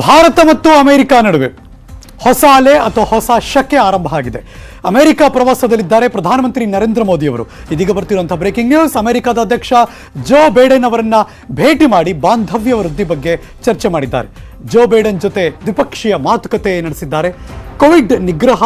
ಭಾರತ ಮತ್ತು ಅಮೆರಿಕ ನಡುವೆ ಹೊಸ ಅಲೆ ಅಥವಾ ಹೊಸ ಶಕೆ ಆರಂಭ ಆಗಿದೆ. ಅಮೆರಿಕ ಪ್ರವಾಸದಲ್ಲಿದ್ದಾರೆ ಪ್ರಧಾನಮಂತ್ರಿ ನರೇಂದ್ರ ಮೋದಿ ಅವರು. ಇದೀಗ ಬರ್ತಿರುವಂತಹ ಬ್ರೇಕಿಂಗ್ ನ್ಯೂಸ್. ಅಮೆರಿಕದ ಅಧ್ಯಕ್ಷ ಜೋ ಬೈಡೆನ್ ಅವರನ್ನ ಭೇಟಿ ಮಾಡಿ ಬಾಂಧವ್ಯ ವೃದ್ಧಿ ಬಗ್ಗೆ ಚರ್ಚೆ ಮಾಡಿದ್ದಾರೆ. ಜೋ ಬೈಡೆನ್ ಜೊತೆ ದ್ವಿಪಕ್ಷೀಯ ಮಾತುಕತೆ ನಡೆಸಿದ್ದಾರೆ. ಕೋವಿಡ್ ನಿಗ್ರಹ,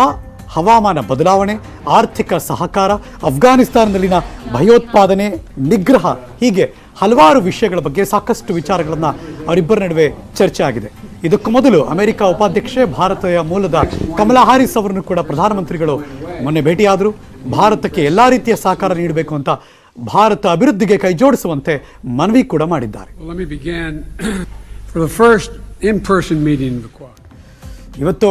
ಹವಾಮಾನ ಬದಲಾವಣೆ, ಆರ್ಥಿಕ ಸಹಕಾರ, ಅಫ್ಘಾನಿಸ್ತಾನದಲ್ಲಿನ ಭಯೋತ್ಪಾದನೆ ನಿಗ್ರಹ, ಹೀಗೆ ಹಲವಾರು ವಿಷಯಗಳ ಬಗ್ಗೆ ಸಾಕಷ್ಟು ವಿಚಾರಗಳನ್ನು ಅವರಿಬ್ಬರ ನಡುವೆ ಚರ್ಚೆ ಆಗಿದೆ. ಇದಕ್ಕೂ ಮೊದಲು ಅಮೆರಿಕ ಉಪಾಧ್ಯಕ್ಷೆ ಭಾರತೀಯ ಮೂಲದ ಕಮಲಾ ಹ್ಯಾರಿಸ್ ಅವರನ್ನು ಕೂಡ ಪ್ರಧಾನಮಂತ್ರಿಗಳು ಮೊನ್ನೆ ಭೇಟಿಯಾದರು. ಭಾರತಕ್ಕೆ ಎಲ್ಲ ರೀತಿಯ ಸಹಕಾರ ನೀಡಬೇಕು ಅಂತ, ಭಾರತ ಅಭಿವೃದ್ಧಿಗೆ ಕೈ ಜೋಡಿಸುವಂತೆ ಮನವಿ ಕೂಡ ಮಾಡಿದ್ದಾರೆ. ಇವತ್ತು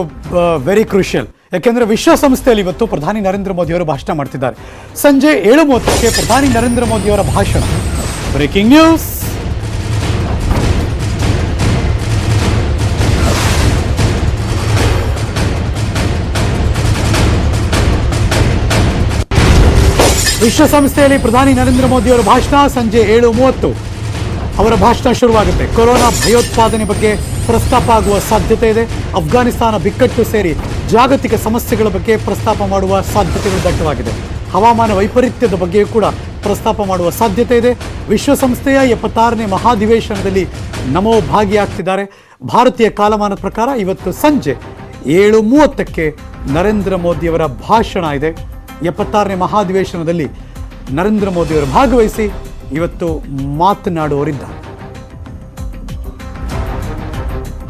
ವೆರಿ ಕ್ರೂಷಿಯಲ್, ಯಾಕೆಂದ್ರೆ ವಿಶ್ವಸಂಸ್ಥೆಯಲ್ಲಿ ಇವತ್ತು ಪ್ರಧಾನಿ ನರೇಂದ್ರ ಮೋದಿ ಅವರು ಭಾಷಣ ಮಾಡ್ತಿದ್ದಾರೆ. ಸಂಜೆ 7:30ಕ್ಕೆ ಪ್ರಧಾನಿ ನರೇಂದ್ರ ಮೋದಿ ಅವರ ಭಾಷಣ. Breaking news. ವಿಶ್ವಸಂಸ್ಥೆಯಲ್ಲಿ ಪ್ರಧಾನಿ ನರೇಂದ್ರ ಮೋದಿ ಅವರ ಭಾಷಣ ಸಂಜೆ 7:30 ಅವರ ಭಾಷಣ ಶುರುವಾಗುತ್ತೆ. ಕೊರೋನಾ, ಭಯೋತ್ಪಾದನೆ ಬಗ್ಗೆ ಪ್ರಸ್ತಾಪ ಆಗುವ ಸಾಧ್ಯತೆ ಇದೆ. ಅಫ್ಘಾನಿಸ್ತಾನ ಬಿಕ್ಕಟ್ಟು ಸೇರಿ ಜಾಗತಿಕ ಸಮಸ್ಯೆಗಳ ಬಗ್ಗೆ ಪ್ರಸ್ತಾಪ ಮಾಡುವ ಸಾಧ್ಯತೆಗಳು ದಟ್ಟವಾಗಿದೆ. ಹವಾಮಾನ ವೈಪರೀತ್ಯದ ಬಗ್ಗೆಯೂ ಕೂಡ ಪ್ರಸ್ತಾಪ ಮಾಡುವ ಸಾಧ್ಯತೆ ಇದೆ. ವಿಶ್ವಸಂಸ್ಥೆಯ 76ನೇ ಮಹಾಧಿವೇಶನದಲ್ಲಿ ನಮೋ ಭಾಗಿಯಾಗ್ತಿದ್ದಾರೆ. ಭಾರತೀಯ ಕಾಲಮಾನದ ಪ್ರಕಾರ ಇವತ್ತು ಸಂಜೆ 7:30ಕ್ಕೆ ನರೇಂದ್ರ ಮೋದಿಯವರ ಭಾಷಣ ಇದೆ. 76ನೇ ಮಹಾಧಿವೇಶನದಲ್ಲಿ ನರೇಂದ್ರ ಮೋದಿಯವರು ಭಾಗವಹಿಸಿ ಇವತ್ತು ಮಾತನಾಡುವರಿದ್ದಾರೆ.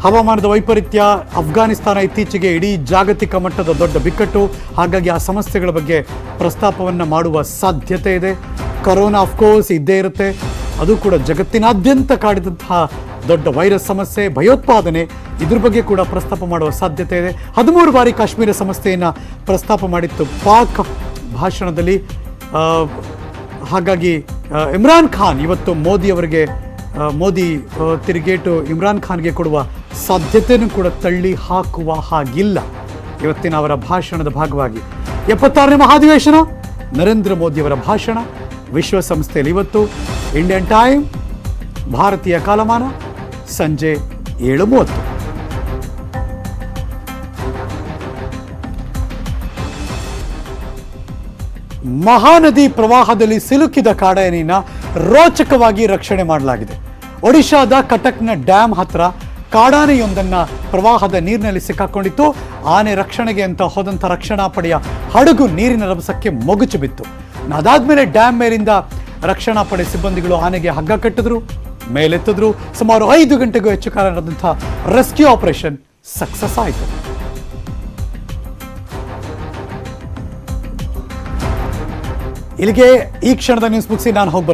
ಹವಾಮಾನದ ವೈಪರೀತ್ಯ, ಅಫ್ಘಾನಿಸ್ತಾನ ಇತ್ತೀಚೆಗೆ ಇಡೀ ಜಾಗತಿಕ ಮಟ್ಟದ ದೊಡ್ಡ ಬಿಕ್ಕಟ್ಟು, ಹಾಗಾಗಿ ಆ ಸಮಸ್ಯೆಗಳ ಬಗ್ಗೆ ಪ್ರಸ್ತಾಪವನ್ನು ಮಾಡುವ ಸಾಧ್ಯತೆ ಇದೆ. ಕೊರೋನಾ ಅಫ್ಕೋರ್ಸ್ ಇದ್ದೇ ಇರುತ್ತೆ, ಅದು ಕೂಡ ಜಗತ್ತಿನಾದ್ಯಂತ ಕಾಡಿದಂತಹ ದೊಡ್ಡ ವೈರಸ್ ಸಮಸ್ಯೆ. ಭಯೋತ್ಪಾದನೆ, ಇದ್ರ ಬಗ್ಗೆ ಕೂಡ ಪ್ರಸ್ತಾಪ ಮಾಡುವ ಸಾಧ್ಯತೆ ಇದೆ. 13 ಬಾರಿ ಕಾಶ್ಮೀರ ಸಮಸ್ಯೆಯನ್ನು ಪ್ರಸ್ತಾಪ ಮಾಡಿತ್ತು ಪಾಕ್ ಭಾಷಣದಲ್ಲಿ. ಹಾಗಾಗಿ ಇಮ್ರಾನ್ ಖಾನ್ ಇವತ್ತು ಮೋದಿ ತಿರುಗೇಟು ಇಮ್ರಾನ್ ಖಾನ್ಗೆ ಕೊಡುವ ಸಾಧ್ಯತೆಯನ್ನು ಕೂಡ ತಳ್ಳಿ ಹಾಕುವ ಹಾಗಿಲ್ಲ ಇವತ್ತಿನ ಅವರ ಭಾಷಣದ ಭಾಗವಾಗಿ. 76ನೇ ಮಹಾಧಿವೇಶನ, ನರೇಂದ್ರ ಮೋದಿಯವರ ಭಾಷಣ ವಿಶ್ವಸಂಸ್ಥೆಯಲ್ಲಿ ಇವತ್ತು. ಇಂಡಿಯನ್ ಟೈಮ್, ಭಾರತೀಯ ಕಾಲಮಾನ ಸಂಜೆ 7:30. ಮಹಾನದಿ ಪ್ರವಾಹದಲ್ಲಿ ಸಿಲುಕಿದ ಕಾಡಾನೆಯನ್ನು ರೋಚಕವಾಗಿ ರಕ್ಷಣೆ ಮಾಡಲಾಗಿದೆ. ಒಡಿಶಾದ ಕಟಕ್ನ ಡ್ಯಾಮ್ ಹತ್ರ ಕಾಡಾನೆಯೊಂದನ್ನ ಪ್ರವಾಹದ ನೀರಿನಲ್ಲಿ ಸಿಕ್ಕಾಕೊಂಡಿತ್ತು. ಆನೆ ರಕ್ಷಣೆಗೆ ಅಂತ ಹೋದಂಥ ರಕ್ಷಣಾ ಪಡೆಯ ಹಡಗು ನೀರಿನ ರಭಸಕ್ಕೆ ಮೊಗುಚು ಬಿತ್ತು. ಅದಾದ್ಮೇಲೆ ಡ್ಯಾಮ್ ಮೇಲಿಂದ ರಕ್ಷಣಾ ಪಡೆ ಸಿಬ್ಬಂದಿಗಳು ಆನೆಗೆ ಹಗ್ಗ ಕಟ್ಟಿದ್ರು, ಮೇಲೆತ್ತಿದ್ರು. ಸುಮಾರು 5 ಗಂಟೆಗೂ ಹೆಚ್ಚು ಕಾಲ ನಡೆದಂಥ ರೆಸ್ಕ್ಯೂ ಆಪರೇಷನ್ ಸಕ್ಸಸ್ ಆಯಿತು. ಇಲ್ಲಿಗೆ ಈ ಕ್ಷಣದ ನ್ಯೂಸ್ ಮುಗಿಸಿ ನಾನು ಹೋಗಿ